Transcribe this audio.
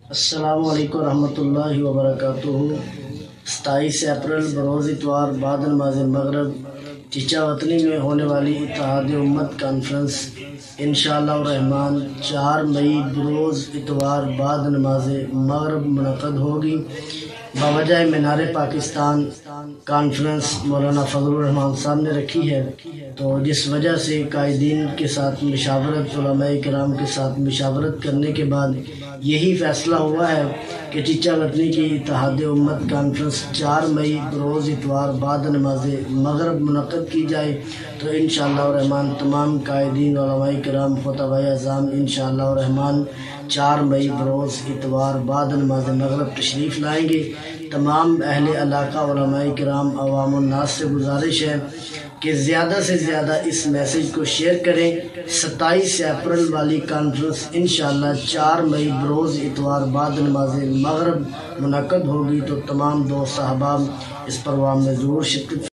السلام علیکم ورحمۃ اللہ وبرکاتہ۔ 27 اپریل بروز اتوار بعد نماز مغرب چچا وطنی میں ہونے والی اتحاد امت کانفرنس انشاءاللہ الرحمن 4 مئی بروز اتوار بعد نماز مغرب منعقد ہوگی۔ بوجہ مینار پاکستان کانفرنس مولانا فضل الرحمان صاحب نے رکھی ہے، تو جس وجہ سے قائدین کے ساتھ مشاورت، علماء کرام کے ساتھ مشاورت کرنے کے بعد یہی فیصلہ ہوا ہے کہ چچا وطنی کی اتحاد امت کانفرنس 4 مئی بروز اتوار بعد نماز مغرب منعقد کی جائے۔ تو انشاءاللہ الرحمن تمام قائدین، علماء کرام، خطباء اعظام انشاءاللہ الرحمن 4 مئی بروز اتوار بعد نماز مغرب تشریف لائیں گے۔ تمام اہل علاقہ، علماء کرام، عوام الناس سے گزارش ہے کہ زیادہ سے زیادہ اس میسیج کو شیئر کریں۔ 27 اپریل والی کانفرنس انشاءاللہ 4 مئی بروز اتوار بعد نماز مغرب منعقد ہوگی، تو تمام دوست احباب اس پروگرام میں ضرور شرکت